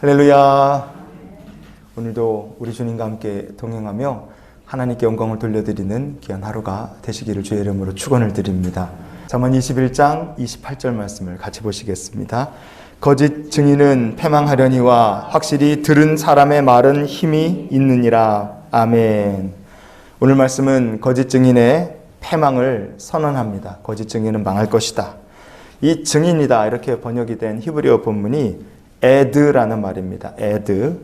할렐루야. 오늘도 우리 주님과 함께 동행하며 하나님께 영광을 돌려드리는 귀한 하루가 되시기를 주의 이름으로 축원을 드립니다. 잠언 21장 28절 말씀을 같이 보시겠습니다. 거짓 증인은 패망하려니와 확실히 들은 사람의 말은 힘이 있느니라. 아멘. 오늘 말씀은 거짓 증인의 패망을 선언합니다. 거짓 증인은 망할 것이다. 이 증인이다 이렇게 번역이 된 히브리어 본문이 에드라는 말입니다. 에드.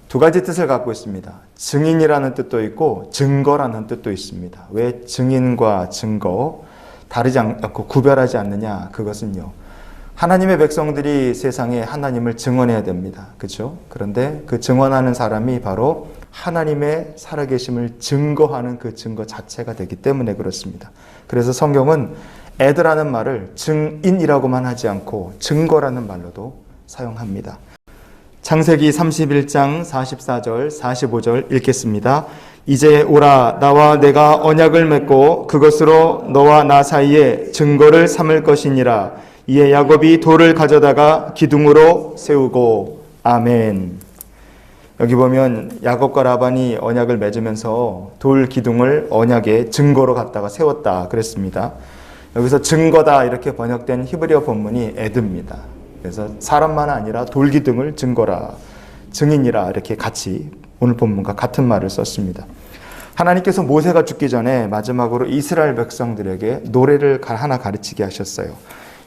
두 가지 뜻을 갖고 있습니다. 증인이라는 뜻도 있고 증거라는 뜻도 있습니다. 왜 증인과 증거 다르지 않고 구별하지 않느냐? 그것은요, 하나님의 백성들이 세상에 하나님을 증언해야 됩니다. 그렇죠? 그런데 그 증언하는 사람이 바로 하나님의 살아계심을 증거하는 그 증거 자체가 되기 때문에 그렇습니다. 그래서 성경은 에드라는 말을 증인이라고만 하지 않고 증거라는 말로도 사용합니다. 창세기 31장 44절 45절 읽겠습니다. 이제 오라, 나와 내가 언약을 맺고 그것으로 너와 나 사이에 증거를 삼을 것이니라. 이에 야곱이 돌을 가져다가 기둥으로 세우고. 아멘. 여기 보면 야곱과 라반이 언약을 맺으면서 돌 기둥을 언약의 증거로 갖다가 세웠다 그랬습니다. 여기서 증거다 이렇게 번역된 히브리어 본문이 에드입니다. 그래서 사람만 아니라 돌기둥을 증거라, 증인이라 이렇게 같이 오늘 본문과 같은 말을 썼습니다. 하나님께서 모세가 죽기 전에 마지막으로 이스라엘 백성들에게 노래를 하나 가르치게 하셨어요.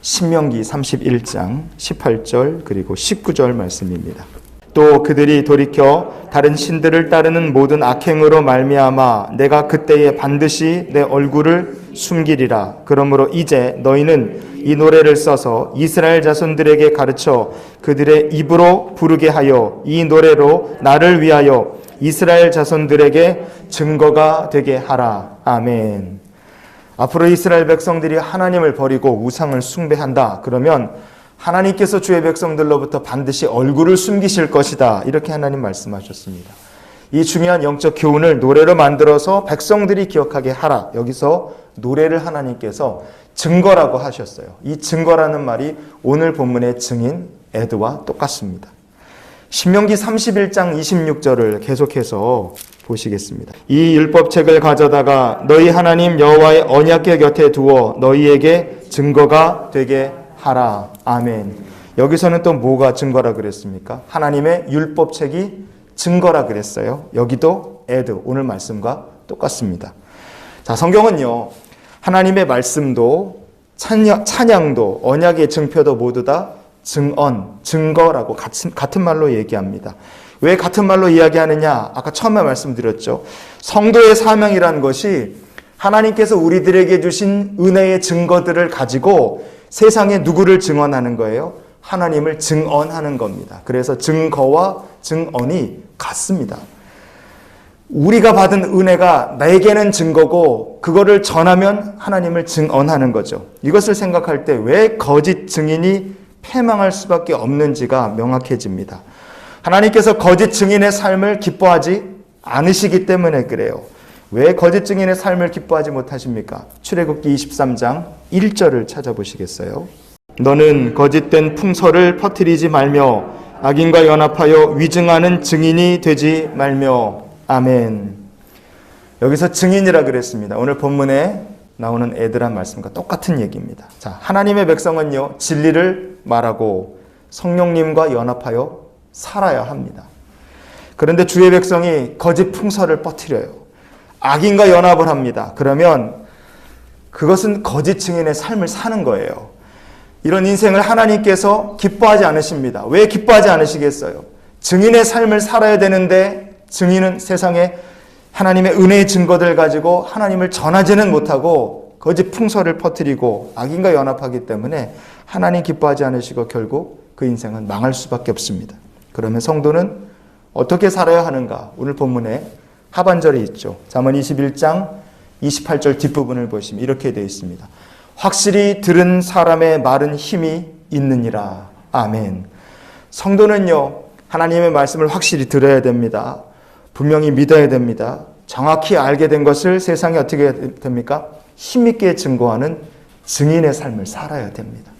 신명기 31장 18절 그리고 19절 말씀입니다. 또 그들이 돌이켜 다른 신들을 따르는 모든 악행으로 말미암아 내가 그때에 반드시 내 얼굴을 숨기리라. 그러므로 이제 너희는 이 노래를 써서 이스라엘 자손들에게 가르쳐 그들의 입으로 부르게 하여 이 노래로 나를 위하여 이스라엘 자손들에게 증거가 되게 하라. 아멘. 앞으로 이스라엘 백성들이 하나님을 버리고 우상을 숭배한다. 그러면 하나님께서 주의 백성들로부터 반드시 얼굴을 숨기실 것이다. 이렇게 하나님 말씀하셨습니다. 이 중요한 영적 교훈을 노래로 만들어서 백성들이 기억하게 하라. 여기서 노래를 하나님께서 증거라고 하셨어요. 이 증거라는 말이 오늘 본문의 증인 에드와 똑같습니다. 신명기 31장 26절을 계속해서 보시겠습니다. 이 율법책을 가져다가 너희 하나님 여호와의 언약궤 곁에 두어 너희에게 증거가 되게 하라. 아멘. 여기서는 또 뭐가 증거라 그랬습니까? 하나님의 율법책이 증거라 그랬어요. 여기도 에드, 오늘 말씀과 똑같습니다. 자, 성경은요, 하나님의 말씀도 찬양도 언약의 증표도 모두 다 증언, 증거라고 같은 말로 얘기합니다. 왜 같은 말로 이야기하느냐? 아까 처음에 말씀드렸죠. 성도의 사명이라는 것이 하나님께서 우리들에게 주신 은혜의 증거들을 가지고 세상에 누구를 증언하는 거예요? 하나님을 증언하는 겁니다. 그래서 증거와 증언이 같습니다. 우리가 받은 은혜가 내게는 증거고 그거를 전하면 하나님을 증언하는 거죠. 이것을 생각할 때 왜 거짓 증인이 패망할 수밖에 없는지가 명확해집니다. 하나님께서 거짓 증인의 삶을 기뻐하지 않으시기 때문에 그래요. 왜 거짓 증인의 삶을 기뻐하지 못하십니까? 출애굽기 23장 1절을 찾아보시겠어요? 너는 거짓된 풍설을 퍼뜨리지 말며 악인과 연합하여 위증하는 증인이 되지 말며. 아멘. 여기서 증인이라 그랬습니다. 오늘 본문에 나오는 에드란 말씀과 똑같은 얘기입니다. 자, 하나님의 백성은요, 진리를 말하고 성령님과 연합하여 살아야 합니다. 그런데 주의 백성이 거짓 풍설을 퍼뜨려요. 악인과 연합을 합니다. 그러면 그것은 거짓 증인의 삶을 사는 거예요. 이런 인생을 하나님께서 기뻐하지 않으십니다. 왜 기뻐하지 않으시겠어요? 증인의 삶을 살아야 되는데 증인은 세상에 하나님의 은혜의 증거들 가지고 하나님을 전하지는 못하고 거짓 풍설을 퍼뜨리고 악인과 연합하기 때문에 하나님 기뻐하지 않으시고 결국 그 인생은 망할 수밖에 없습니다. 그러면 성도는 어떻게 살아야 하는가? 오늘 본문에 하반절에 있죠. 잠언 21장 28절 뒷부분을 보시면 이렇게 되어 있습니다. 확실히 들은 사람의 말은 힘이 있느니라. 아멘. 성도는요, 하나님의 말씀을 확실히 들어야 됩니다. 분명히 믿어야 됩니다. 정확히 알게 된 것을 세상에 어떻게 됩니까? 힘있게 증거하는 증인의 삶을 살아야 됩니다.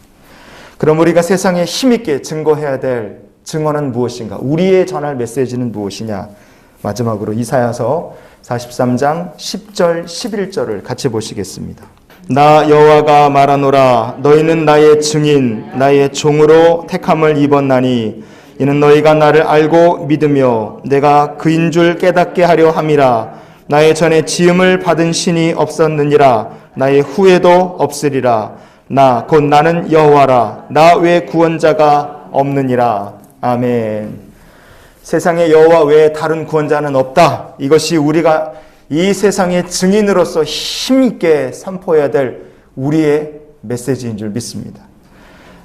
그럼 우리가 세상에 힘있게 증거해야 될 증언은 무엇인가? 우리의 전할 메시지는 무엇이냐? 마지막으로 이사야서 43장 10절 11절을 같이 보시겠습니다. 나 여호와가 말하노라. 너희는 나의 증인 나의 종으로 택함을 입었나니 이는 너희가 나를 알고 믿으며 내가 그인 줄 깨닫게 하려 함이라. 나의 전에 지음을 받은 신이 없었느니라. 나의 후에도 없으리라. 나 곧 나는 여호와라. 나 외에 구원자가 없느니라. 아멘. 세상에 여호와 외에 다른 구원자는 없다. 이것이 우리가 이 세상의 증인으로서 힘있게 선포해야 될 우리의 메시지인 줄 믿습니다.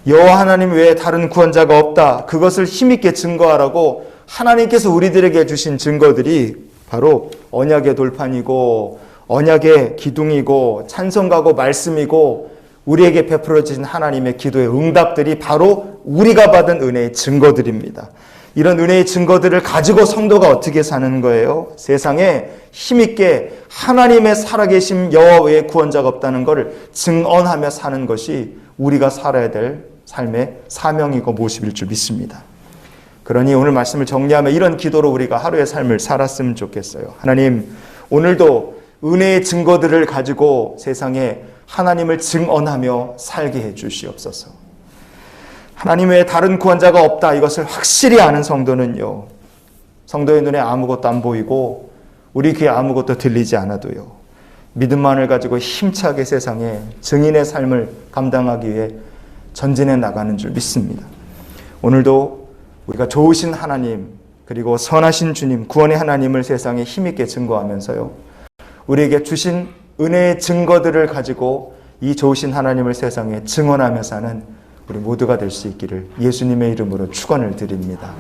여호와 하나님 외에 다른 구원자가 없다. 그것을 힘있게 증거하라고 하나님께서 우리들에게 주신 증거들이 바로 언약의 돌판이고 언약의 기둥이고 찬송가고 말씀이고 우리에게 베풀어진 하나님의 기도의 응답들이 바로 우리가 받은 은혜의 증거들입니다. 이런 은혜의 증거들을 가지고 성도가 어떻게 사는 거예요? 세상에 힘있게 하나님의 살아계심 여호와 외에 구원자가 없다는 것을 증언하며 사는 것이 우리가 살아야 될 삶의 사명이고 모습일 줄 믿습니다. 그러니 오늘 말씀을 정리하며 이런 기도로 우리가 하루의 삶을 살았으면 좋겠어요. 하나님, 오늘도 은혜의 증거들을 가지고 세상에 하나님을 증언하며 살게 해 주시옵소서. 하나님 외에 다른 구원자가 없다. 이것을 확실히 아는 성도는요, 성도의 눈에 아무것도 안 보이고 우리 귀에 아무것도 들리지 않아도요, 믿음만을 가지고 힘차게 세상에 증인의 삶을 감당하기 위해 전진해 나가는 줄 믿습니다. 오늘도 우리가 좋으신 하나님 그리고 선하신 주님, 구원의 하나님을 세상에 힘있게 증거하면서요, 우리에게 주신 은혜의 증거들을 가지고 이 좋으신 하나님을 세상에 증언하며 사는 우리 모두가 될 수 있기를 예수님의 이름으로 축원을 드립니다.